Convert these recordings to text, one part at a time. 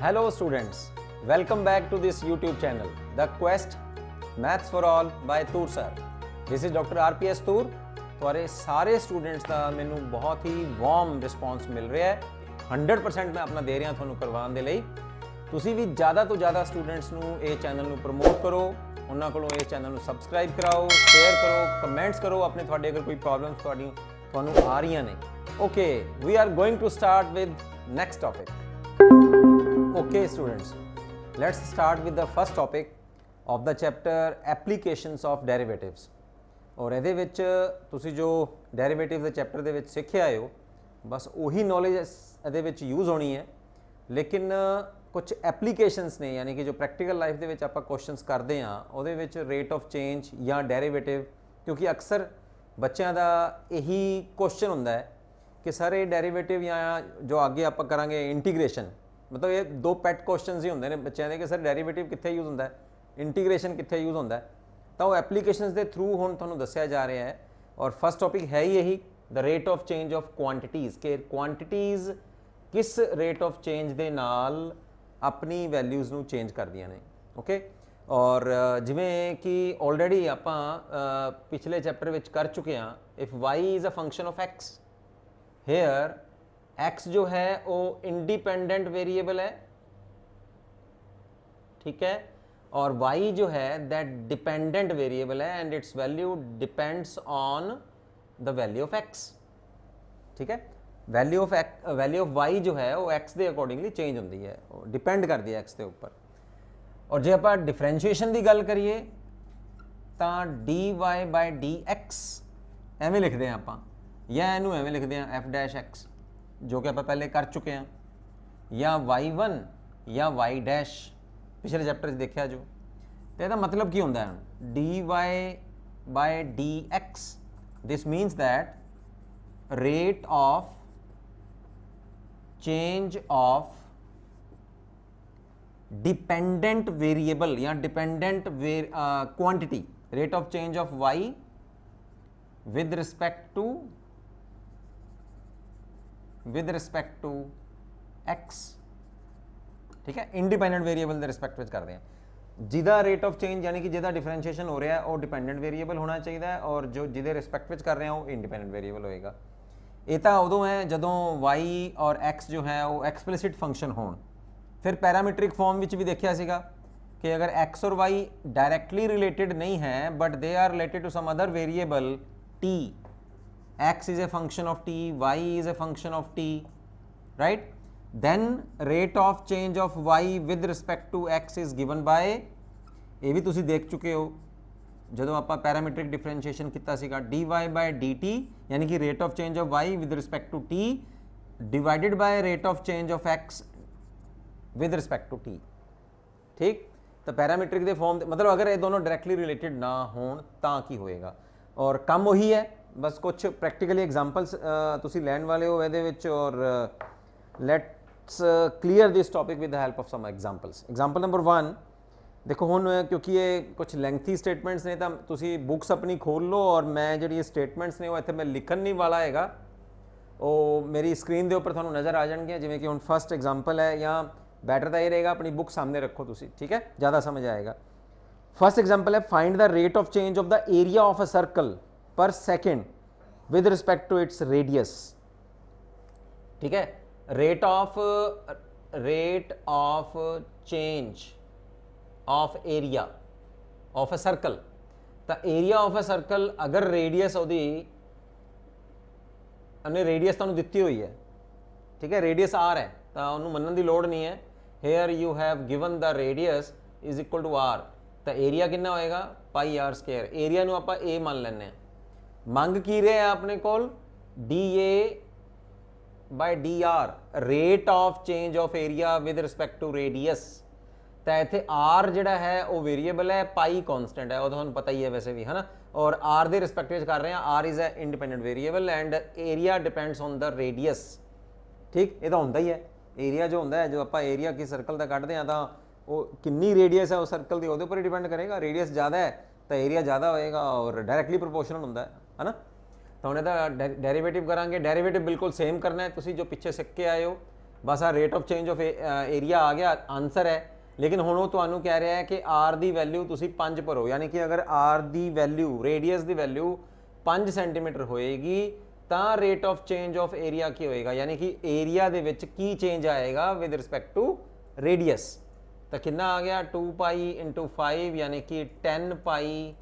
Hello students, welcome back to this YouTube channel, The Quest Maths for All by Toor Sir. This is Dr. RPS Toor. ਤੁਹਾਡੇ ਸਾਰੇ students ਦਾ ਮੈਨੂੰ ਬਹੁਤ ਹੀ warm response ਮਿਲ ਰਿਹਾ ਹੈ 100% ਮੈਂ ਆਪਣਾ ਦੇ ਰਿਹਾ ਤੁਹਾਨੂੰ ਕਰਵਾਉਣ ਦੇ ਲਈ। ਤੁਸੀਂ ਵੀ ਜ਼ਿਆਦਾ ਤੋਂ ਜ਼ਿਆਦਾ ਸਟੂਡੈਂਟਸ ਨੂੰ ਇਹ ਚੈਨਲ ਨੂੰ ਪ੍ਰਮੋਟ ਕਰੋ, ਉਹਨਾਂ ਕੋਲੋਂ ਇਸ ਚੈਨਲ ਨੂੰ ਸਬਸਕ੍ਰਾਈਬ ਕਰਾਓ, ਸ਼ੇਅਰ ਕਰੋ, ਕਮੈਂਟਸ ਕਰੋ ਆਪਣੇ ਤੁਹਾਡੇ ਅਗਰ ਕੋਈ ਪ੍ਰੋਬਲਮਸ ਤੁਹਾਨੂੰ ਆ ਰਹੀਆਂ ਨੇ। Okay, we are going to start with next topic. Okay students, let's start with the first topic of the chapter applications of derivatives। और ਇਹਦੇ ਵਿੱਚ ਤੁਸੀਂ ਜੋ ਡੈਰੀਵੇਟਿਵ ਦੇ ਚੈਪਟਰ ਦੇ ਵਿੱਚ ਸਿੱਖਿਆ ਹੋ ਬਸ ਉਹੀ ਨੌਲੇਜ ਇਹਦੇ ਵਿੱਚ ਯੂਜ਼ ਹੋਣੀ ਹੈ, ਲੇਕਿਨ ਕੁਝ ਐਪਲੀਕੇਸ਼ਨਸ ਨੇ, ਯਾਨੀ ਕਿ ਜੋ ਪ੍ਰੈਕਟੀਕਲ ਲਾਈਫ ਦੇ ਵਿੱਚ ਆਪਾਂ ਕੁਐਸਚਨਸ ਕਰਦੇ ਹਾਂ ਉਹਦੇ ਵਿੱਚ ਰੇਟ ਆਫ ਚੇਂਜ ਜਾਂ ਡੈਰੀਵੇਟਿਵ, ਕਿਉਂਕਿ ਅਕਸਰ ਬੱਚਿਆਂ ਦਾ ਇਹੀ ਕੁਐਸਚਨ ਹੁੰਦਾ ਹੈ ਕਿ ਸਰ ਇਹ ਡੈਰੀਵੇਟਿਵ ਜਾਂ ਜੋ ਅੱਗੇ ਆਪਾਂ ਕਰਾਂਗੇ ਇੰਟੀਗ੍ਰੇਸ਼ਨ, मतलब ये दो पैट क्वेश्चन ही होंगे ने बच्चों के कि सर डेरीवेटिव कितने यूज़ होंगे, इंटीग्रेशन कितने यूज़ होंगे, तो वो एप्लीकेशंस के थ्रू हुण तुहानूं दस्सिया जा रहा है। और फस्ट टॉपिक है ही यही the rate of change of quantities, कि क्वांटिटीज़ किस रेट ऑफ चेंज के नाल अपनी वैल्यूज़ नूं चेंज कर दियां ने। ओके, और जिवें कि ऑलरेडी आपां पिछले चैप्टर विच कर चुके हैं, if y is a function of x, here x जो है वो इंडिपेंडेंट वेरिएबल है, ठीक है, और y जो है दैट डिपेंडेंट वेरिएबल है and it's value depends on the value of x, ठीक है। वैल्यू ऑफ y जो है वो x के अकॉर्डिंगली चेंज होती है, डिपेंड करती है x के ऊपर। और जो आप डिफरेंशिएशन की गल करिए तो dy बाय dx एवें लिखते हैं आप, या इनू एवें लिखते हैं f डैश x जो कि आप पहले कर चुके हैं, या y1 या y डैश पिछले चैप्टर देखा जो। तो यदा मतलब की होंदा है dy by dx, this means that rate of change of dependent variable या dependent quantity, rate of change of y with respect to x, ठीक है, इंडिपेंडेंट वेरिएबल के रिस्पैक्ट में करते हैं। जिदा रेट ऑफ चेंज यानी कि जिदा डिफरेंशिएशन हो रहा है वो डिपेंडेंट वेरिएबल होना चाहिए, और जो जिदे रिस्पैक्ट में कर रहे हैं वो इंडिपेंडेंट वेरिएबल होएगा। ये तो उदों है जदों y और x जो है वो एक्सप्लिसिट फंक्शन होण। फिर पैरामीट्रिक फॉर्म में भी देखा सीगा कि अगर x और y डायरैक्टली रिलेटेड नहीं है but they are related to some other variable t, x is a function of t, y is a function of t, right, then rate of change of y with respect to x is given by, ये भी तुसी देख चुके हो जदों आपां parametric differentiation किया सीगा, dy by dt यानी कि rate of change of y with respect to t divided by rate of change of x with respect to t, ठीक। तो पैरामीट्रिक के फॉर्म मतलब अगर ये दोनों डायरैक्टली रिलेटेड ना होण तां की होएगा। और काम वही है, बस कुछ प्रैक्टिकली एग्जाम्पल्स तुसी लैन वाले हो ਇਹਦੇ ਵਿੱਚ, और let's clear this topic with the help of some examples. Example number 1 देखो हुण, क्योंकि ये कुछ लेंथी स्टेटमेंट्स ने तो तुसी बुक्स अपनी खोल लो, और मैं जी स्टेटमेंट्स ने वो इत्थे मैं लिखन नहीं वाला हैगा, वो मेरी स्क्रीन के उपर तुहानूं नज़र आ जाएंगे। जिवें कि हुण फस्ट एग्जाम्पल है, या बैटर तो ये रहेगा अपनी बुक सामने रखो तुसी, ठीक है, ज़्यादा समझ आएगा। फर्स्ट एग्जाम्पल है find the rate of change of the area of a circle per second with respect to its radius, ठीक है। Rate of change of area of a circle, तो एरिया ऑफ अ सर्कल अगर radius उहदी हमने radius तुहानूं दित्ती हुई है, ठीक है, रेडियस आर है, तो उन्होंने मनन की लोड़ नहीं है। Here you have given the radius is equal to r, तो एरिया कितना होएगा पाई आर स्केयर। एरिया नूं आपां ए मान लैंदे हैं। मंग की रहे हैं अपने को d a by d r, rate of change of area with respect to radius. तो इत्थे आर जिहड़ा है वो वेरीएबल है, पाई कॉन्स्टेंट है, वो तुहानूं पता ही है वैसे भी, है ना। और आर के रिस्पैक्ट में कर रहे हैं, r is a independent variable and area depends on the radius, ठीक। ये तो होंदा ही है, एरिया जो होंदा है, जो आप एरिया किस सर्कल का कढ़ते हैं तो वो कितनी रेडियस है उस सर्कल की वो पर ही डिपेंड करेगा। रेडियस ज़्यादा है तो एरिया ज़्यादा होएगा, और डायरैक्टली प्रोपोर्शनल होंदा है ना। तो हम इसका डेरीवेटिव करांगे। डेरीवेटिव बिल्कुल सेम करना है, तुसी जो पिछे सीख के आए हो बस आ rate of change of area आ गया, आंसर है। लेकिन हुण वो तुहानूं कह रहा है कि आर की वैल्यू तुसीं 5 भरो, यानी कि अगर आर की वैल्यू रेडियस की वैल्यू 5 सेंटीमीटर होएगी तो rate of change of area की होएगा, यानी कि एरिया दे विच की चेंज आएगा विद रिस्पैक्ट टू रेडियस। तो कितना आ गया 2 पाई इंटू 5 यानी कि 10 पाई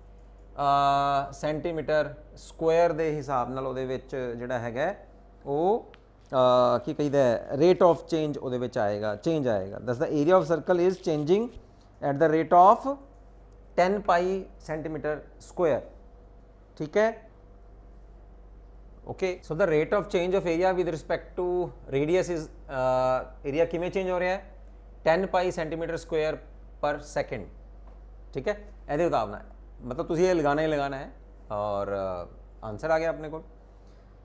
सेंटीमीटर स्क्वायर के हिसाब नाल उहदे विच जिहड़ा हैगा वो की कहीदा रेट ऑफ चेंज उहदे विच आएगा, चेंज आएगा। Thus the area of circle is changing at the rate of 10 pi centimetre square. ठीक है, okay. So the rate of change of area with respect to radius is area किमें change हो रहा है 10 pi centimetre square per second. ठीक है, ये हिसाब नाल मतलब तुसीं ये लगाना ही लगाना है और आंसर आ गया अपने को।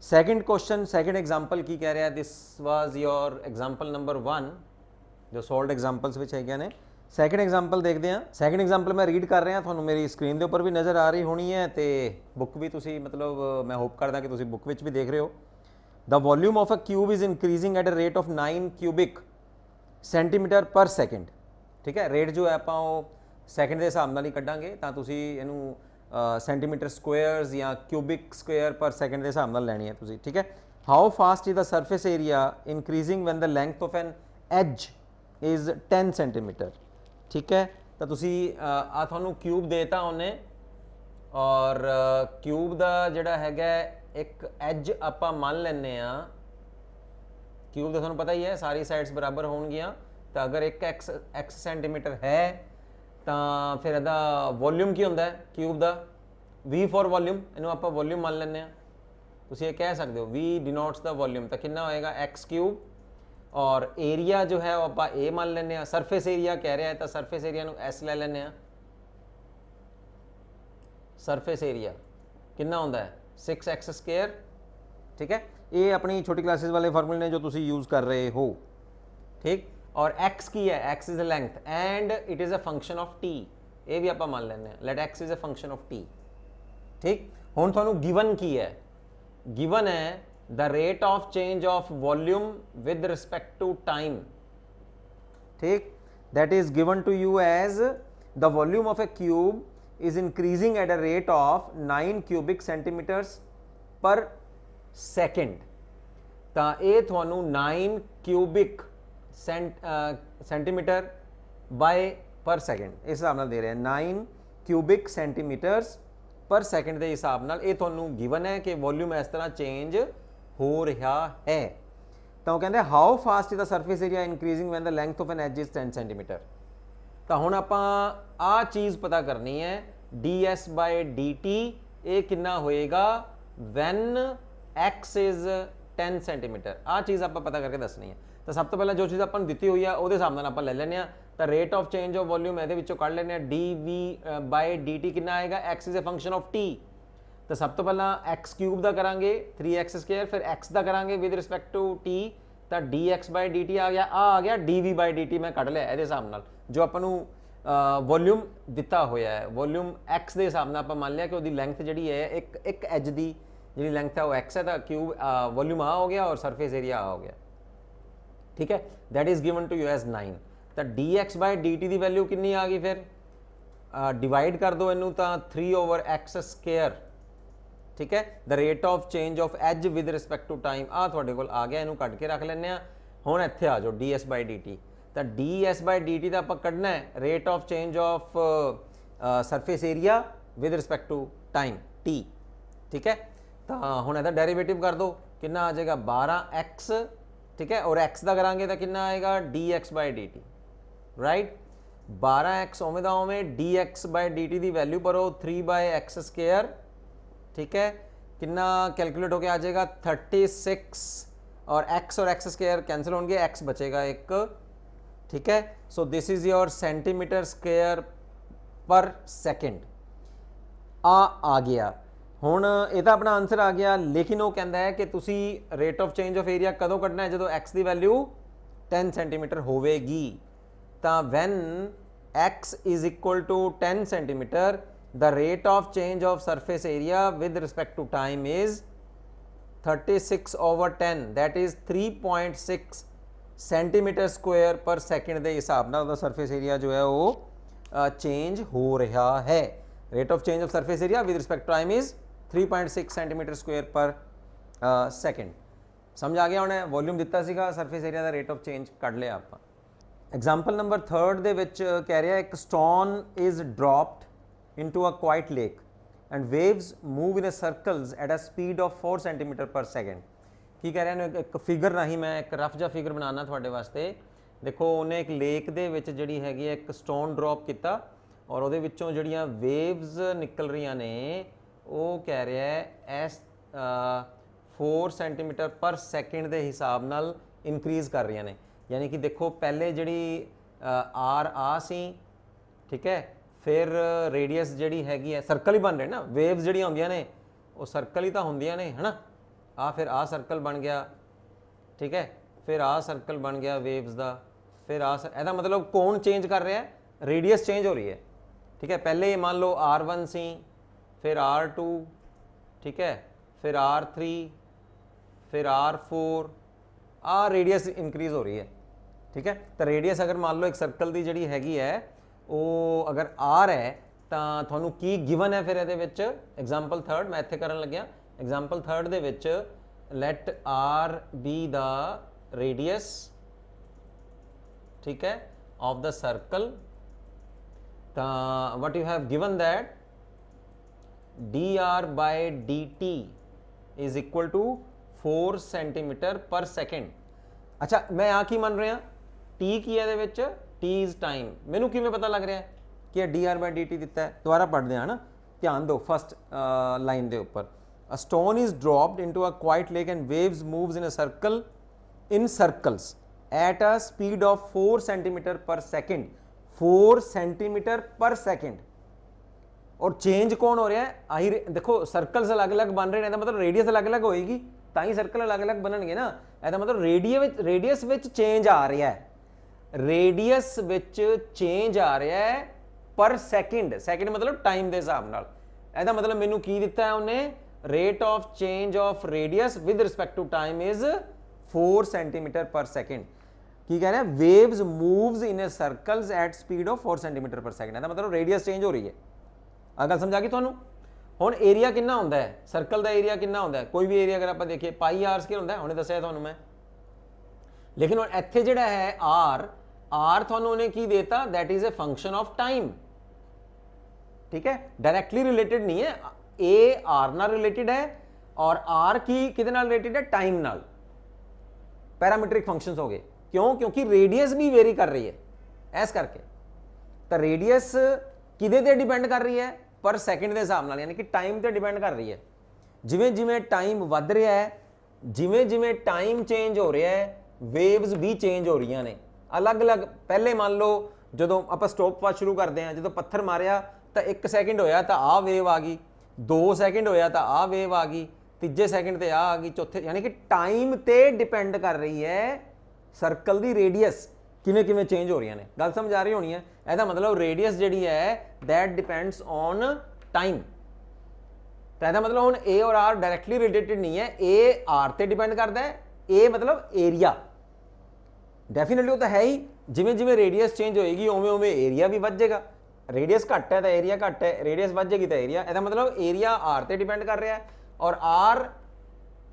सैकेंड क्वेश्चन, सैकेंड एग्जाम्पल की कह रहा है, this was your example number 1 जो सॉल्वड एग्जाम्पल्स विच है ने। सैकेंड एग्जाम्पल देखते हैं। सैकेंड एग्जाम्पल मैं रीड कर रहा, तुहानूं मेरी स्क्रीन के उपर भी नज़र आ रही होनी है तो बुक भी तुसीं मतलब मैं होप करदा कि तुसीं बुक विच भी देख रहे हो। The volume of a cube is increasing at a rate of 9 cubic centimetre पर सैकेंड। ठीक है, रेट जो है आपां वो सैकेंड के हिसाब नाल ही कड्डांगे तां तुसीं इहनूं सेंटीमीटर स्क्वेयर्स या क्यूबिक स्क्वेयर पर सैकेंड के हिसाब नाल लैनी है तुसीं। ठीक है, how fast is the surface area increasing when the length of an edge is 10 centimetre. ठीक है, तो तुसीं आ तुहानूं क्यूब देता उन्हें और क्यूब का जिहड़ा हैगा एक एज आपां मान लैंदे आ, क्यूब का तुहानूं पता ही है सारी साइड्स बराबर होणगियां, तो अगर एक एक्स सेंटीमीटर है तो फिर इहदा वॉल्यूम की हुंदा है क्यूब का वी फॉर वॉल्यूम, इहनूं आपां वॉल्यूम मान लैंदे आ। तुसीं ये कह सकते हो वी डिनोट्स द वॉल्यूम, तो कितना होएगा एक्स क्यूब और एरिया जो है वो आप ए मान लें। सरफेस एरिया कह रहा है तो सरफेस एरिया एस ले लें। सरफेस एरिया कितना होता है 6x स्क्वायर। ठीक है, ये अपनी छोटी क्लासेस वाले फार्मूले ने जो तुम यूज़ कर रहे हो। ठीक, और x की है, x is a length and it is a function of t, ये भी आप मान लें let x is a function of t। ठीक, हुण तुहानूं गिवन की है, गिवन है the rate of change of volume with respect to time। ठीक, that is given to you as the volume of a cube is increasing at a rate of 9 cubic centimeters per second। ਤਾਂ ਇਹ ਤੁਹਾਨੂੰ 9 cubic centimetre bye पर second इस हिसाब नाल दे रहे हैं, 9 cubic centimeters पर सेकेंड के हिसाब नाल ये तुहानूं गिवन है कि वॉल्यूम इस तरह चेंज हो रहा है। तो कहते हैं how fast is the surface area increasing when the length of an edge is 10 centimetre. तो हुण आपां आ चीज़ पता करनी है d S by D t ये कितना होएगा वैन एक्स इज 10 सेंटीमीटर। आ चीज़ आप पता करके दसनी है। तो सब तो पहले जो चीज़ अपन दी हुई है वो हिसाब नाल आपां ले लें। तो rate of change of volume ये कढ़ लें d v by D t कितना आएगा x is a function of t. तो सब तो पहला एक्स क्यूब का करांगे 3x स्क्वायर, फिर x का करांगे विद रिस्पैक्ट टू t, तो dx बाय dt आ गया dv बाय dt मैं कढ़ लिया ये हिसाब नाल जो अपन वॉल्यूम दिता होया है। वॉल्यूम x के हिसाब नाल मान लिया कि उसकी लेंथ जी है एक एज की जी लेंथ है वो x है, तो क्यूब वॉल्यूम आ हो गया और सरफेस एरिया आ हो गया। ठीक है, that is given to you as 9। तो dx बाय dt की वैल्यू कितनी आ गई, फिर डिवाइड कर दो इनू तो 3/x स्क्वायर। ठीक है, the rate of change of edge with respect to time आ थोड़े को आ गया, इनू कट के रख लें। हुण इत्थे आ जाओ D S by D T. तो D S by D T का आप कढ़ना है rate of change of surface area with respect to time T. ठीक है, तो हुण इहदा डेरिवेटिव कर दो कितना आ जाएगा 12x। ठीक है, और x का करांगे तो कितना आएगा D x by D T. Right, 12x उवें दा उवें D x by D T की वैल्यू भरो 3/x स्क्वायर। ठीक है, कितना कैलकुलेट होके आ जाएगा 36 और x स्क्वायर कैंसिल होंगे, x बचेगा एक। ठीक है, so this is your centimetre square per second आ गया। हुण ये अपना आंसर आ गया, लेकिन वो कहता है कि तुसी rate of change of area कदों कढ़ना है जो x की वैल्यू 10 सेंटीमीटर होवेगी। तो when x is equal to 10 centimetre the rate of change of surface area with respect to time is 36/10, that is 3.6 centimetre square per second ਦੇ ਹਿਸਾਬ ਨਾਲ ਉਹਦਾ ਸਰਫੇਸ ਏਰੀਆ ਜੋ ਹੈ ਉਹ ਚੇਂਜ ਹੋ ਰਿਹਾ ਹੈ। Rate of change of surface area with respect to time is 3.6 centimetre square per second. ਸਮਝ ਆ ਗਿਆ ਹੋਣਾ, ਵੋਲਿਊਮ ਦਿੱਤਾ ਸੀਗਾ, ਸਰਫੇਸ ਏਰੀਆ ਦਾ ਰੇਟ ਆਫ ਚੇਂਜ ਕੱਢ ਲਿਆ ਆਪਾਂ। ਐਗਜ਼ਾਮਪਲ ਨੰਬਰ 3 ਦੇ ਵਿੱਚ ਕਹਿ ਰਿਹਾ ਇੱਕ stone is dropped into a quiet lake and waves move in a circles at a speed of 4 centimetre per second. ਕੀ ਕਹਿ ਰਿਹਾ, ਇੱਕ ਫਿਗਰ ਰਾਹੀਂ ਮੈਂ ਇੱਕ ਰਫ ਜਿਹਾ ਫਿਗਰ ਬਣਾਉਣਾ ਤੁਹਾਡੇ ਵਾਸਤੇ। ਦੇਖੋ ਉਹਨੇ ਇੱਕ ਲੇਕ ਦੇ ਵਿੱਚ ਜਿਹੜੀ ਹੈਗੀ ਹੈ ਇੱਕ ਸਟੋਨ ਡ੍ਰੌਪ ਕੀਤਾ ਔਰ ਉਹਦੇ ਵਿੱਚੋਂ ਜਿਹੜੀਆਂ ਵੇਵਸ ਨਿਕਲ ਰਹੀਆਂ ਨੇ ਉਹ ਕਹਿ ਰਿਹਾ ਹੈ ਐਸ 4 ਸੈਂਟੀਮੀਟਰ ਪਰ ਸੈਕਿੰਡ ਦੇ ਹਿਸਾਬ ਨਾਲ ਇਨਕਰੀਜ਼ ਕਰ ਰਹੀਆਂ ਨੇ। ਯਾਨੀ ਕਿ ਦੇਖੋ ਪਹਿਲੇ ਜਿਹੜੀ ਆਰ ਆ ਸੀ, ਠੀਕ ਹੈ, ਫਿਰ ਰੇਡੀਅਸ ਜਿਹੜੀ ਹੈਗੀ ਹੈ ਸਰਕਲ ਹੀ ਬਣ ਰਹੇ ਨਾ, ਵੇਵਸ ਜਿਹੜੀਆਂ ਹੁੰਦੀਆਂ ਨੇ ਉਹ ਸਰਕਲ ਹੀ ਤਾਂ ਹੁੰਦੀਆਂ ਨੇ, ਹੈ ਨਾ। ਆ ਫਿਰ ਆ ਸਰਕਲ ਬਣ ਗਿਆ, ਠੀਕ ਹੈ, ਫਿਰ ਆ ਸਰਕਲ ਬਣ ਗਿਆ ਵੇਵਸ ਦਾ, ਫਿਰ ਆ ਇਹਦਾ ਮਤਲਬ ਕੌਣ ਚੇਂਜ ਕਰ ਰਿਹਾ ਹੈ, ਰੇਡੀਅਸ ਚੇਂਜ ਹੋ ਰਹੀ ਹੈ, ਠੀਕ ਹੈ। ਪਹਿਲੇ ਮੰਨ ਲਓ R1 ਸੀ, ਫਿਰ R2, ਠੀਕ ਹੈ, ਫਿਰ R3, ਫਿਰ R4, ਆ ਰੇਡੀਅਸ ਇਨਕਰੀਜ਼ ਹੋ ਰਹੀ ਹੈ, ਠੀਕ ਹੈ। ਤਾਂ ਰੇਡੀਅਸ ਅਗਰ ਮੰਨ ਲਓ ਇੱਕ ਸਰਕਲ ਦੀ ਜਿਹੜੀ ਹੈਗੀ ਹੈ ਉਹ ਅਗਰ R ਹੈ ਤਾਂ ਤੁਹਾਨੂੰ ਕੀ ਗਿਵਨ ਹੈ ਫਿਰ ਇਹਦੇ ਵਿੱਚ। ਐਗਜ਼ਾਮਪਲ 3 ਮੈਂ ਇੱਥੇ ਕਰਨ ਲੱਗਿਆ। ਐਗਜ਼ਾਮਪਲ 3 ਦੇ ਵਿੱਚ ਲੈਟ R ਬੀ ਦਾ ਰੇਡੀਅਸ, ਠੀਕ ਹੈ, ਆਫ ਦਾ ਸਰਕਲ। ਤਾਂ what you have given that dr by dt is equal to 4 centimetre per second. ਅੱਛਾ ਮੈਂ ਆ ਕੀ ਮੰਨ ਰਿਹਾ, t ਕੀ ਹੈ ਇਹਦੇ ਵਿੱਚ, t is time। ਮੈਨੂੰ ਕਿਵੇਂ ਪਤਾ ਲੱਗ ਰਿਹਾ ਕਿ ਇਹ dr by dt ਦਿੱਤਾ ਹੈ। ਦੁਬਾਰਾ ਪੜ੍ਹਦੇ ਹਾਂ ਨਾ, ਧਿਆਨ ਦਿਓ ਫਸਟ ਲਾਈਨ ਦੇ ਉੱਪਰ। A stone is dropped into a quiet lake and waves moves in a circle in circles at a speed of 4 centimeter per second। 4 centimetre per second. और चेंज कौन हो रहा है, आही देखो सर्कल्स अलग अलग बन रहे हैं, मतलब रेडियस अलग अलग होएगी ताई सर्कल अलग अलग बननगे ना। ऐसा मतलब रेडियस विच चेंज आ रहा है, रेडियस विच चेंज आ रहा है पर सेकंड। सेकंड मतलब टाइम के हिसाब नाल। ऐसा मतलब मैनू की दिता है उन्हें, rate of change of radius with respect to time is 4 centimetre per second. की कह रहे हैं, waves moves in a circles at speed of 4 centimetre per second. ऐसा मतलब रेडियस चेंज हो रही है। आ गल समझा गई तुहानू। हुण एरिया कितना होंदा है, सर्कल का एरिया कितना होंदा है, कोई भी एरिया अगर आप देखिए पाई आर स्केयर होंदा है, हुणे दस्सिया तुहानू मैं। लेकिन हुण इत्थे जिहड़ा है आर तुहानू उहने की देता, that is a function of time, ठीक है, डायरैक्टली रिलेटेड नहीं है। ए आर नाल रिलेटेड है और आर की किहदे नाल रिलेटेड है, टाइम नाल। पैरामीट्रिक फंक्शंस हो गए, क्यों, क्योंकि रेडियस भी वेरी कर रही है इस करके। तो रेडियस किदे ते डिपेंड कर रही है, पर सैकेंड के हिसाब नाल, यानी कि टाइम ते डिपेंड कर रही है। जिवें जिवें टाइम वध रहा है, जिवें जिवें टाइम चेंज हो रहा है, वेव्स भी चेंज हो रही ने अलग अलग। पहले मान लो जो आप स्टॉप वॉच शुरू करते हैं, जो पत्थर मारिया तो 1 सैकेंड होया तो आ वेव आ गई, 2 सैकेंड होया तो आ वेव आ गई, तीजे सैकेंड ते आ गई, चौथे, यानी कि टाइम ते डिपेंड कर रही है सर्कल की रेडियस किवें किवें चेंज हो रही ने। गल समझ आ रही होनी है। ਇਹਦਾ मतलब रेडियस जी है दैट डिपेंड्स ऑन टाइम। तो ਇਹਦਾ मतलब हुण ए और आर डायरैक्टली रिलेटेड नहीं है, ए आर ते डिपेंड करता है, ए मतलब एरिया डेफिनेटली वो तो है ही। जिवें जिवें रेडियस चेंज होएगी उवें उवें एरिया भी वध जाएगा। रेडियस घट है तो एरिया घट है, रेडियस वध जाएगी तो एरिया। ਇਹਦਾ मतलब एरिया आर ते डिपेंड कर रहा है और आर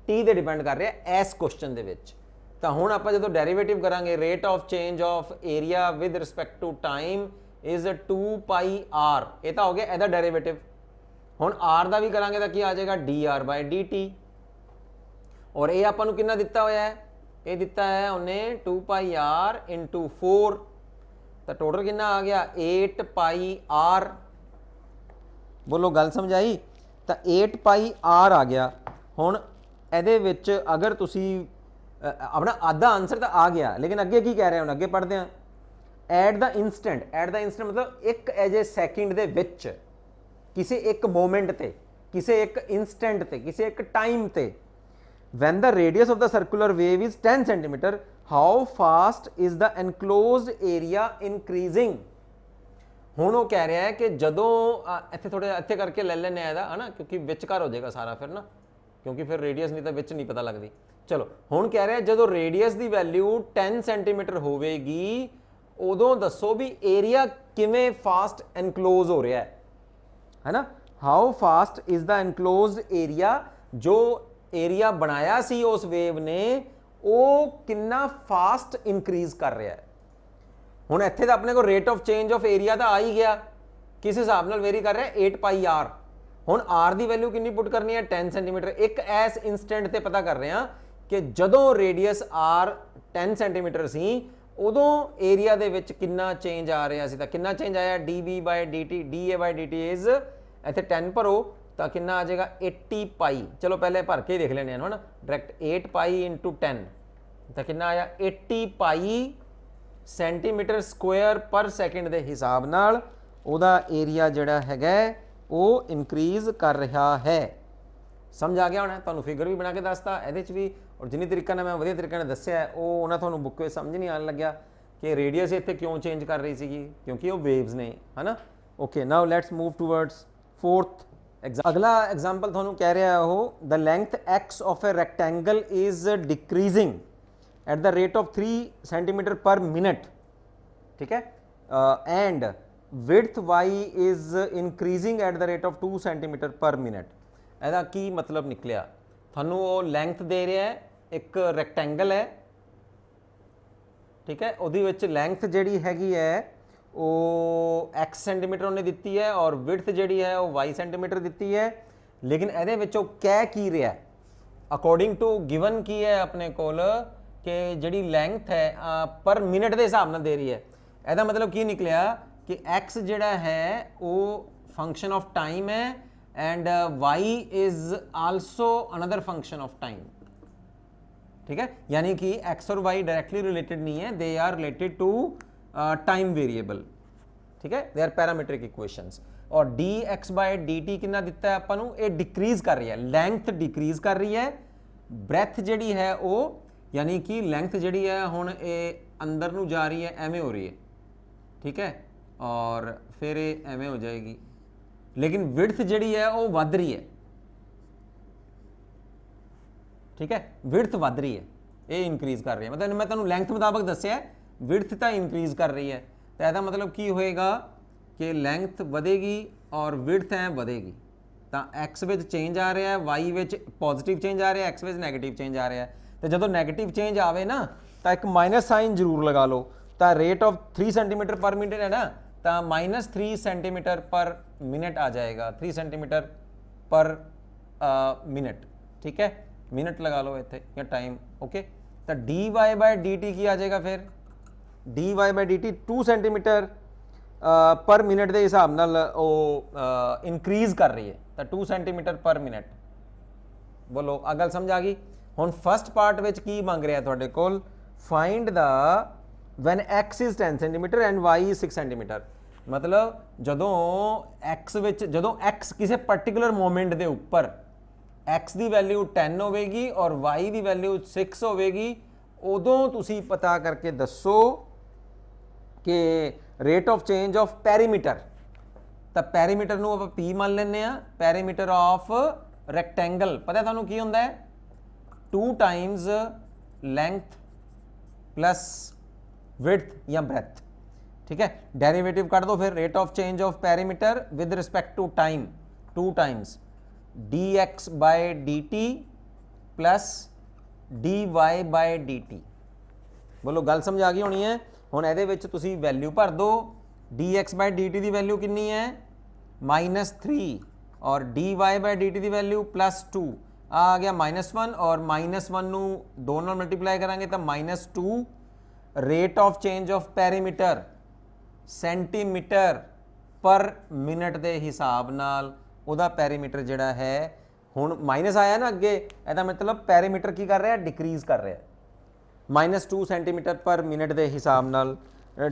टी ते डिपेंड कर रहा है इस क्वेश्चन दे विच। तो हुण आपां जदों डेरिवेटिव करांगे, rate of change of area with respect to time is 2 pi r. ये तो हो गया इहदा डेरिवेटिव। हुण आर दा भी करांगे तो की आ जाएगा d r by D t. और ये आपां नूं कितना दिता होया है, ये दिता है उन्हें 2 पाई आर इंटू 4। तो टोटल कितना आ गया 8 पाई आर। बोलो गल समझ आई। तो 8 पाई आर आ गया। हुण इहदे विच अगर तुसी अपना आधा आंसर तो आ गया, लेकिन अगे की कह रहे हैं, अगे पढ़ते हैं। At the instant, at the instant मतलब एक एज ए सैकेंड दे विच, किसी एक मोमेंट ते, किसी एक इंस्टेंट ते, किसी एक टाइम ते, when the radius of the circular wave is 10 centimeter, how fast is the enclosed area increasing। हुण वो कह रहा है कि जदों इत्थे थोड़े इत्थे करके ले लेने है ना, क्योंकि विचकार हो जाएगा सारा फिर ना, क्योंकि फिर रेडियस नहीं तो विच नहीं पता लगती। चलो हुण कह रहा जो रेडियस की वैल्यू 10 सेंटीमीटर होगी उदों दसो भी एरिया किवें फास्ट एनक्लोज हो रहा है ना। How fast is the enclose area, जो एरिया बनाया सी उस वेव ने वो कितना फास्ट इंक्रीज कर रहा है। हुण इत्थे तां अपने को rate of change of area तो आ ही गया, किस हिसाब नाल वेरी कर रहा है 8 पाई आर। हुण आर की वैल्यू कितनी पुट करनी है 10 सेंटीमीटर। एक ऐस इंस्टेंट ते पता कर रहे हैं कि जदों रेडियस आर 10 सेंटीमीटर सी उदों एरिया दे विच कितना चेंज आ रहा सी, तां कितना चेंज आया d b by D t, d a by D t is इत्थे 10 भरो तो कितना आ जाएगा 80 पाई। चलो पहले भर के ही देख लेने है ना डायरैक्ट 8 पाई इंटू 10 तो कितना आया 80 पाई सेंटीमीटर स्क्वायर पर सैकेंड के हिसाब नाल उहदा एरिया जिहड़ा हैगा वो इनक्रीज कर रहा है। समझ आ गया होना, तुहानूं फिगर भी बना के दसता इहदे च भी, और जिन्नी तरीके मैं वधिया तरीके नाल दस्सिया वो उन्हां तुहानूं बुक विच समझ नहीं आन लग्या कि रेडियस इत्थे क्यों चेंज कर रही सीगी, क्योंकि वो वेव्स ने है ना। Okay now let's move towards fourth. अगला एग्जाम्पल तुहानूं कह रहा है वो the length x of a rectangle is decreasing at the rate of 3 centimetre per minute, ठीक है, and width y is increasing at the rate of 2 centimetre per minute. ਇਹਦਾ ਕੀ मतलब निकलिया, थानू वो लेंथ दे रहा है, एक रैक्टेंगल है, ठीक है, ਉਹਦੀ ਵਿੱਚ लेंथ ਜਿਹੜੀ हैगी है वो x सेंटीमीटर उन्हें दी है और विड्थ ਜਿਹੜੀ है वो y सेंटीमीटर दी है, लेकिन ਇਹਦੇ ਵਿੱਚੋਂ ਕਹਿ ਕੀ ਰਿਹਾ अकॉर्डिंग टू गिवन की है अपने कोल कि ਜਿਹੜੀ लेंथ है पर मिनट के हिसाब ਨਾਲ दे रही है। ਇਹਦਾ मतलब की निकलिया कि x ਜਿਹੜਾ है वो फंक्शन ऑफ टाइम है and y is also another function of time, ठीक है, यानी कि x और y डायरेक्टली रिलेटेड नहीं है, they are related to time variable, ठीक है, दे आर पैरामीट्रिक इक्वेशंस। और d x by D t कितना दिता है अपन ये डिक्रीज कर रही है, लेंथ डिक्रीज कर रही है, ब्रैथ जी है वो यानी कि लेंथ जी है हुण ये अंदर नूं जा रही है एवें हो रही है, ठीक है, और फिर ये एवें हो जाएगी, लेकिन विड्थ जी है वो वध रही है, ठीक है, विड्थ वध रही है, ये इंक्रीज कर रही है, मतलब मैं तुहानूं लेंथ मुताबिक दस्सिया विड्थ तो इंक्रीज कर रही है, तो यदा मतलब की होएगा कि लेंथ वधेगी और विड्थ है वधेगी, तो एक्स विच चेंज आ रहा है, वाई विच पॉजिटिव चेंज आ रहा है, एक्स विच नैगेटिव चेंज आ रहा है। तो जो नैगेटिव चेंज आवे ना तो एक माइनस साइन जरूर लगा लो, तो rate of 3 centimetre per minute है ना, तो -3 सेंटीमीटर पर मिनट आ जाएगा, 3 सेंटीमीटर पर मिनट, ठीक है, मिनट लगा लो इतने या टाइम। ओके तो d y by D T की आ जाएगा, फिर d y by D t 2 centimetre per minute के हिसाब नाल इनक्रीज कर रही है, तो 2 सेंटीमीटर पर मिनट। बोलो आ गल समझ आ गई। हुण फस्ट पार्ट विच की मंग रहा तुहाडे कोल, find the when x is 10 centimetre and Y is 6 centimetre, मतलब जदों एक्स विच जदों एक्स किसी पर्टिकुलर मोमेंट के उपर एक्स की वैल्यू 10 होगी और वाई की वैल्यू 6 होगी, उदों तुसी पता करके दसो कि rate of change of perimeter, तो पैरीमीटर नूं आपां पी मान लैंदे आ, पैरीमीटर ऑफ रैक्टेंगल पता तुहानूं की हुंदा है 2 टाइम्स लेंथ प्लस विड्थ या ब्रेथ, ठीक है, डेरिवेटिव कर दो फिर, rate of change of perimeter with respect to time 2 times d x by D t plus d y by D t. बोलो गल समझ आ गई होनी है। हुण इहदे विच तुसीं वैल्यू भर दो, d x by D T की वैल्यू कितनी है -3 और d y by D T की वैल्यू +2 आ गया -1 और -1 नूं 2 नाल मल्टीप्लाई करांगे तो -2 rate of change of perimeter centimetre per minute के हिसाब नाल उहदा पैरीमीटर जिहड़ा है हुण माइनस आया ना अगे, इहदा मतलब पैरीमीटर की कर रहा है डिक्रीज कर रहा है, -2 सेंटीमीटर पर मिनट के हिसाब नाल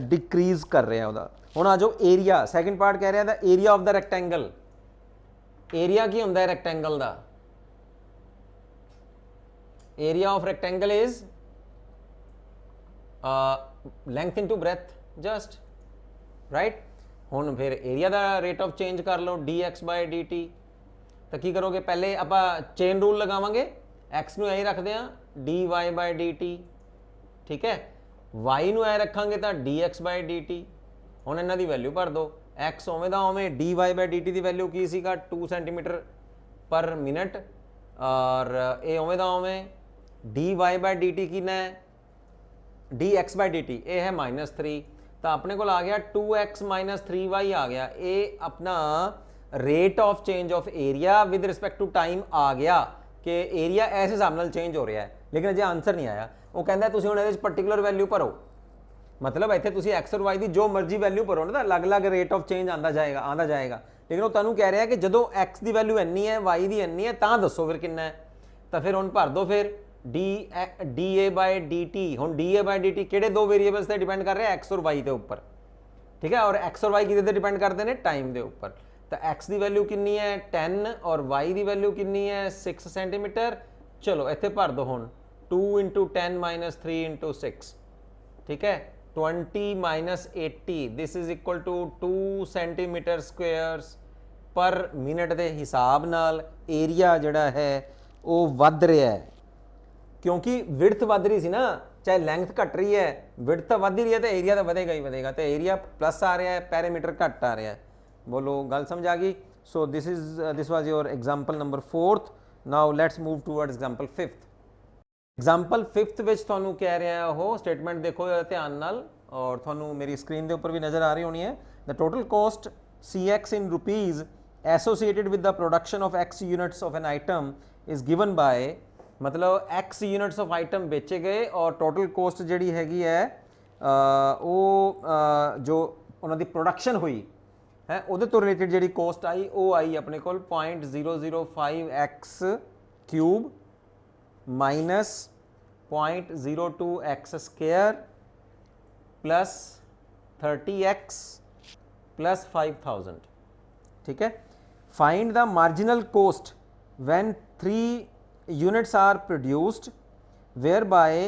डिक्रीज कर रहा है उहदा। हुण आ जाओ एरिया, सैकेंड पार्ट कह रहा है area of the rectangle. Area की हुंदा है रैक्टेंगल दा, area of rectangle is length into breadth just right. हुण फिर एरिया का रेट ऑफ चेंज कर लो D x by D T, तो की करोगे पहले आप चेन रूल लगावांगे, x ਨੂੰ ਐਂ ਰੱਖਦੇ ਆ dy/dt, ठीक है, y ਨੂੰ ਐ ਰੱਖਾਂਗੇ ਤਾਂ dx/dt। ਹੁਣ ਇਹਨਾਂ ਦੀ ਵੈਲਿਊ ਭਰ ਦੋ, x ਉਵੇਂ ਦਾ ਉਵੇਂ, dy/dt ਦੀ ਵੈਲਿਊ ਕੀ ਸੀਗਾ 2 ਸੈਂਟੀਮੀਟਰ ਪਰ ਮਿੰਟ, ਔਰ ਇਹ ਉਵੇਂ ਦਾ ਉਵੇਂ, dy/dt ਕਿੰਨਾ ਹੈ dx/dt, ਇਹ ਹੈ -3, ਤਾਂ ਆਪਣੇ ਕੋਲ ਆ ਗਿਆ 2x - 3y ਆ ਗਿਆ। ਇਹ ਆਪਣਾ rate of change of area with respect to time ਆ ਗਿਆ ਕਿ ਏਰੀਆ ਇਸ ਹਿਸਾਬ ਨਾਲ ਚੇਂਜ ਹੋ ਰਿਹਾ ਹੈ, ਲੇਕਿਨ ਅਜੇ ਆਨਸਰ ਨਹੀਂ ਆਇਆ। ਉਹ ਕਹਿੰਦਾ ਤੁਸੀਂ ਹੁਣ ਇਹਦੇ ਵਿੱਚ ਪਰਟੀਕੂਲਰ ਵੈਲਿਊ ਭਰੋ, ਮਤਲਬ ਇੱਥੇ ਤੁਸੀਂ x ਔਰ y ਦੀ ਜੋ ਮਰਜ਼ੀ ਵੈਲਿਊ ਭਰੋ ਨਾ ਤਾਂ ਅਲੱਗ-ਅਲੱਗ ਰੇਟ ਆਫ ਚੇਂਜ ਆਂਦਾ ਜਾਏਗਾ, ਲੇਕਿਨ ਉਹ ਤੁਹਾਨੂੰ ਕਹਿ ਰਿਹਾ ਕਿ ਜਦੋਂ x ਦੀ ਵੈਲਿਊ ਇੰਨੀ ਹੈ y ਦੀ ਇੰਨੀ ਹੈ ਤਾਂ ਦੱਸੋ ਫਿਰ ਕਿੰਨਾ ਹੈ। ਤਾਂ ਫਿਰ ਹੁਣ ਭਰ ਦੋ ਫਿਰ da/dt। ਹੁਣ da/dt ਕਿਹੜੇ ਦੋ ਵੇਰੀਏਬਲਸ ਤੇ ਡਿਪੈਂਡ ਕਰ ਰਿਹਾ x ਔਰ y ਦੇ ਉੱਪਰ, ਠੀਕ ਹੈ, ਔਰ x ਔਰ y ਕਿਹਦੇ ਤੇ ਡਿਪੈਂਡ ਕਰਦੇ ਨੇ ਟਾਈਮ ਦੇ ਉੱਪਰ। ਤਾਂ x ਦੀ ਵੈਲਿਊ ਕਿੰਨੀ ਹੈ 10 ਔਰ y ਦੀ ਵੈਲਿਊ ਕਿੰਨੀ ਹੈ 6 ਸੈਂਟੀਮੀਟਰ। ਚਲੋ ਇੱਥੇ ਭਰ ਦੋ ਹੁਣ 2 × 10 - 3 × 6, ठीक है, 20 - 80, this is equal to 2 centimetre squares per minute के हिसाब नाल एरिया जिहड़ा है वो वध रहा है, क्योंकि विड्थ वध रही सी ना, चाहे लेंथ घट रही है, विड्थ तो वध ही रही है तो एरिया तो वधेगा ही वधेगा, तो एरिया प्लस आ रहा है, पैरामीटर घट आ रहा है। बोलो गल समझ आ गई। So this was your example number 4th। Now let's move towards example 5th। Example 5th ਵਿੱਚ ਤੁਹਾਨੂੰ ਕਹਿ ਰਿਹਾ ਉਹ ਸਟੇਟਮੈਂਟ ਦੇਖੋ ਧਿਆਨ ਨਾਲ, ਔਰ ਤੁਹਾਨੂੰ ਮੇਰੀ ਸਕਰੀਨ ਦੇ ਉੱਪਰ ਵੀ ਨਜ਼ਰ ਆ ਰਹੀ ਹੋਣੀ ਹੈ। The total cost cx in rupees associated with the production of x units of an item is given by, मतलब x units of item बेचे गए और टोटल कोस्ट ਜਿਹੜੀ ਹੈਗੀ ਹੈ ਉਹ ਜੋ ਉਹਨਾਂ ਦੀ ਪ੍ਰੋਡਕਸ਼ਨ ਹੋਈ ਹੈ ਉਹਦੇ ਤੋਂ ਰਿਲੇਟਡ ਜਿਹੜੀ ਕੋਸਟ ਆਈ ਉਹ ਆਈ ਆਪਣੇ ਕੋਲ 0.005x cube minus 0.02x square plus 30x plus 5000, ठीक है। Find the marginal cost when 3 units are produced whereby,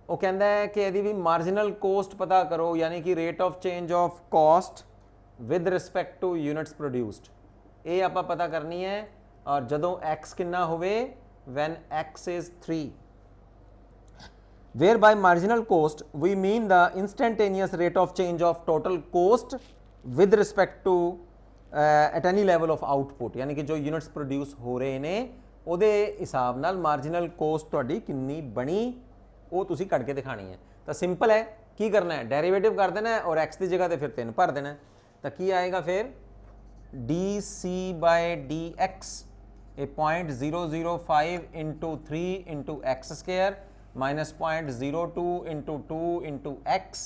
वो कहता है कि यदि भी मार्जिनल कोस्ट पता करो, यानी कि rate of change of cost with respect two units produced, ये आप पता करनी है। और जदों x कितना होवे when x is 3, whereby marginal cost we mean the instantaneous rate of change of total cost with respect to at any level of output, यानी कि जो units produce हो रहे ने ਉਹਦੇ ਹਿਸਾਬ ਨਾਲ marginal cost ਤੁਹਾਡੀ ਕਿੰਨੀ ਬਣੀ ਉਹ ਤੁਸੀਂ ਕੱਢ ਕੇ ਦਿਖਾਣੀ ਹੈ। ਤਾਂ ਸਿੰਪਲ ਹੈ, ਕੀ ਕਰਨਾ ਹੈ ਡੈਰੀਵੇਟਿਵ ਕਰ ਦੇਣਾ ਹੈ और x ਦੀ ਜਗ੍ਹਾ ਤੇ ਫਿਰ 3 ਭਰ ਦੇਣਾ ਹੈ। ਤਾਂ ਕੀ ਆਏਗਾ ਫਿਰ dc/dx ए 0.005 × 3 × x स्क्वायर माइनस 0.02 × 2 × x,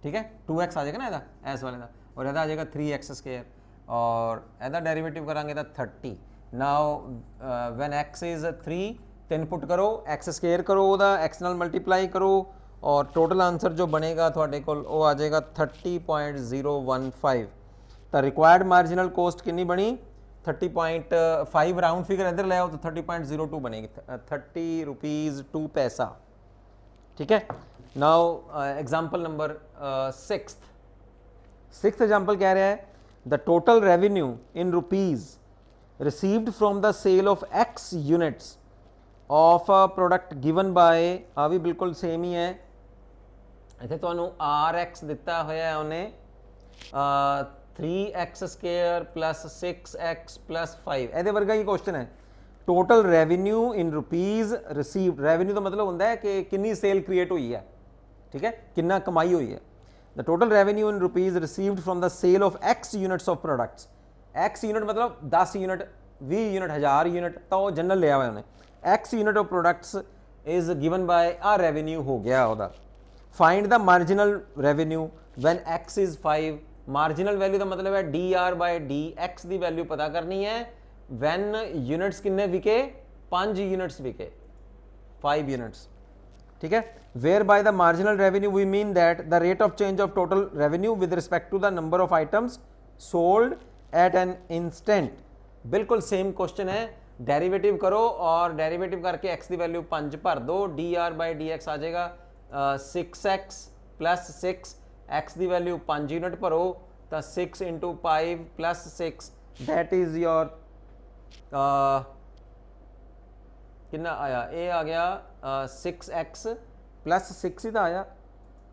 ठीक है, 2x आ जाएगा ना ਇਹਦਾ ਐਸ ਵਾਲੇ ਦਾ, और ਇਹਦਾ आ जाएगा 3x स्क्वायर, और ਇਹਦਾ डेरिवेटिव करांगे तो 30। Now when x is 3 3 put करो, x स्क्वायर करो, ਉਹਦਾ x ਨਾਲ मल्टीप्लाई करो, और टोटल आंसर जो बनेगा ਤੁਹਾਡੇ ਕੋਲ ਉਹ आ जाएगा 30.015। तो रिक्वायर्ड मार्जिनल कोस्ट कितनी बनी 30.5, राउंड फिगर इधर ले आओ तो 30.02 बनेगी, 30 रुपीज़ 2 पैसा, ठीक है। Now example number 6th example कह रहा है the total revenue in rupees received from the sale of x units of a product given by, आ भी बिल्कुल सेम ही है, इत्थे तुहानू rx दिता होया है उन्हें 3x square plus 6x plus 5, ਇਹਦੇ ਵਰਗਾ ਹੀ क्वेश्चन है। Total revenue in rupees received, revenue का मतलब होता है कि कितनी सेल क्रिएट हुई है, ठीक है, कितना कमाई हुई है। The total revenue in rupees received from the sale of x units of products, x unit मतलब 10 यूनिट 20 यूनिट 1000 यूनिट, तो वो जनरल लिया हुआ उन्हें, x unit of products is given by आ रेवेन्यू हो गया ਉਹਦਾ। Find the marginal revenue when x is 5, मार्जिनल वैल्यू का मतलब है dr/dx की वैल्यू पता करनी है वैन यूनिट्स किन्ने विके 5 यूनिट्स विके 5 यूनिट्स, ठीक है। Where by the marginal revenue we mean that the rate of change of total revenue with respect to the number of items sold at an instant, बिल्कुल same question है। Derivative करो और derivative करके x की value 5 भर दो, dr/dx आ जाएगा 6x plus 6, x की वैल्यू 5 यूनिट भरो तो 6 × 5 प्लस 6, दैट इज योर कितना आया, ये आ गया 6x प्लस 6 ही तो आया,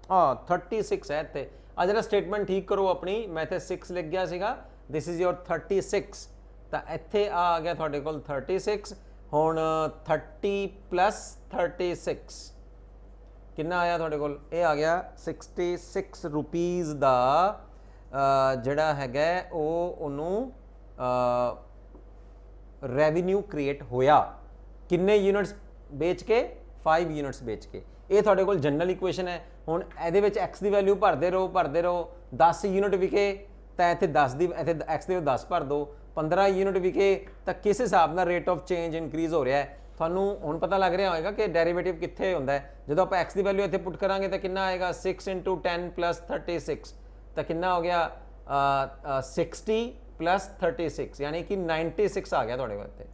हाँ 36 है इतने। आ जरा स्टेटमेंट ठीक करो अपनी, मैं इतने 6 लिख गया सीगा, दिस इज योर 36, तो इतने आ गया थोड़े को 36। हुण 30 प्लस 36 कितना आया थोड़े को, ये आ गया 66 रुपीज़ का जड़ा है वो रेवन्यू क्रिएट होया, किन्ने यूनिट्स बेच के, 5 यूनिट्स बेच के। ये थोड़े को जनरल इक्वेशन है। हुण इहदे विच एक्स की वैल्यू भरते रहो 10 यूनिट विके तो इत्थे 10 दी इत्थे एक्स की 10 भर दो, 15 यूनिट विके तो किस हिसाब नाल रेट ऑफ चेंज इनक्रीज हो रहा है। थानू हुण पता लग रहा होगा कि डेरिवेटिव कित्थे हुंदा है। जदों आपां एक्स की वैल्यू इत्थे पुट करांगे तो कितना आएगा 6 × 10 + 36 तो कितना हो गया 60 + 36 यानी कि 96 आ गया थोड़े वास्ते।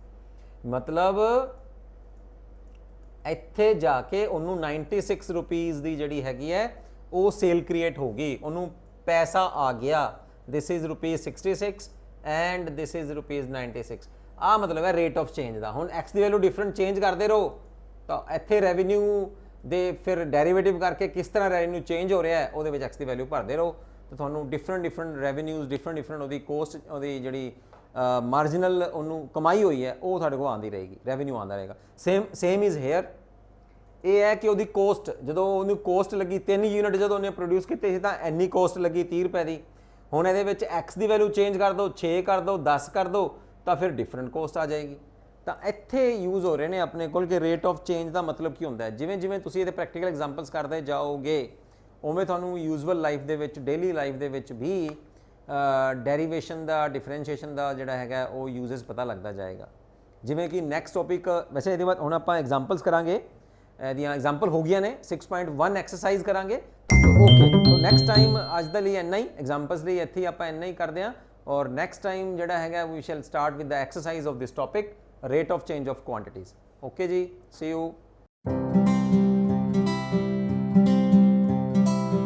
मतलब ਇੱਥੇ ਜਾ ਕੇ ਉਹਨੂੰ 96 रुपीज़ ਦੀ ਜਿਹੜੀ ਹੈਗੀ ਹੈ ਉਹ ਸੇਲ ਕ੍ਰੀਏਟ ਹੋ ਗਈ, ਉਹਨੂੰ ਪੈਸਾ ਆ ਗਿਆ। This is ₹66 and this is ₹96। ਆ ਮਤਲਬ ਹੈ ਰੇਟ ਆਫ ਚੇਂਜ ਦਾ। ਹੁਣ ਐਕਸ ਦੀ ਵੈਲਿਊ ਡਿਫਰੈਂਟ ਚੇਂਜ ਕਰਦੇ ਰਹੋ ਤਾਂ ਇੱਥੇ ਰੈਵਨਿਊ ਦੇ ਫਿਰ ਡੈਰੀਵੇਟਿਵ ਕਰਕੇ ਕਿਸ ਤਰ੍ਹਾਂ ਰੈਵਨਿਊ ਚੇਂਜ ਹੋ ਰਿਹਾ ਹੈ ਉਹਦੇ ਵਿੱਚ ਐਕਸ ਦੀ ਵੈਲਿਊ ਭਰਦੇ ਰਹੋ ਤਾਂ ਤੁਹਾਨੂੰ ਡਿਫਰੈਂਟ ਰੈਵਨਿਊਜ਼ ਡਿਫਰੈਂਟ ਉਹਦੀ ਕੋਸਟ, ਉਹਦੀ ਜਿਹੜੀ ਮਾਰਜਨਲ ਉਹਨੂੰ ਕਮਾਈ ਹੋਈ ਹੈ ਉਹ ਤੁਹਾਡੇ ਕੋਲ ਆਉਂਦੀ ਰਹੇਗੀ, ਰੈਵਨਿਊ ਆਉਂਦਾ ਰਹੇਗਾ। Same is here. ਇਹ ਹੈ ਕਿ ਉਹਦੀ ਕੋਸਟ, ਜਦੋਂ ਉਹਨੂੰ ਕੋਸਟ ਲੱਗੀ 3 ਯੂਨਿਟ ਜਦੋਂ ਉਹਨੇ ਪ੍ਰੋਡਿਊਸ ਕੀਤੇ ਸੀ ਤਾਂ ਇੰਨੀ ਕੋਸਟ ਲੱਗੀ 30 ਰੁਪਏ ਦੀ। ਹੁਣ ਇਹਦੇ ਵਿੱਚ ਐਕਸ ਦੀ ਵੈਲਿਊ ਚੇਂਜ ਕਰ ਦਿਓ, 6 ਕਰ ਦਿਓ, 10 ਕਰ ਦਿਓ ਤਾਂ ਫਿਰ ਡਿਫਰੈਂਟ ਕੋਸਟ ਆ ਜਾਏਗੀ। ਤਾਂ ਇੱਥੇ ਯੂਜ਼ ਹੋ ਰਹੇ ਨੇ ਆਪਣੇ ਕੋਲ ਕਿ ਰੇਟ ਆਫ ਚੇਂਜ ਦਾ ਮਤਲਬ ਕੀ ਹੁੰਦਾ ਹੈ। ਜਿਵੇਂ ਜਿਵੇਂ ਤੁਸੀਂ ਇਹਦੇ ਪ੍ਰੈਕਟੀਕਲ ਐਗਜ਼ਾਮਪਲਸ ਕਰਦੇ ਜਾਓਗੇ ਉਵੇਂ ਤੁਹਾਨੂੰ ਯੂਜ਼ੁਅਲ ਲਾਈਫ ਦੇ ਵਿੱਚ, ਡੇਲੀ ਲਾਈਫ ਦੇ ਵਿੱਚ ਵੀ ਡੈਰੀਵੇਸ਼ਨ ਦਾ, ਡਿਫਰੈਂਸ਼ੀਏਸ਼ਨ ਦਾ ਜਿਹੜਾ ਹੈਗਾ ਉਹ ਯੂਜ਼ਸ ਪਤਾ ਲੱਗਦਾ ਜਾਏਗਾ। ਜਿਵੇਂ ਕਿ ਨੈਕਸਟ ਟੌਪਿਕ, ਵੈਸੇ ਇਹਦੇ ਬਾਅਦ ਹੁਣ ਆਪਾਂ ਐਗਜ਼ਾਮਪਲਸ ਕਰਾਂਗੇ, ਇਹਦੀਆਂ ਐਗਜ਼ਾਮਪਲ ਹੋ ਗਈਆਂ ਨੇ। 6.1 ਐਕਸਰਸਾਈਜ਼ ਕਰਾਂਗੇ। ਓਕੇ, ਸੋ ਨੈਕਸਟ ਟਾਈਮ ਅੱਜ ਦੇ ਲਈ ਇੰਨਾ ਹੀ, ਐਗਜ਼ਾਮਪਲਸ ਲਈ ਇੱਥੇ ਆਪਾਂ ਇੰਨਾ ਹੀ ਕਰਦੇ ਹਾਂ। ਔਰ ਨੈਕਸਟ ਟਾਈਮ ਜਿਹੜਾ ਹੈਗਾ we shall start with the exercise of this topic, rate of change of quantities. Okay ji, see you.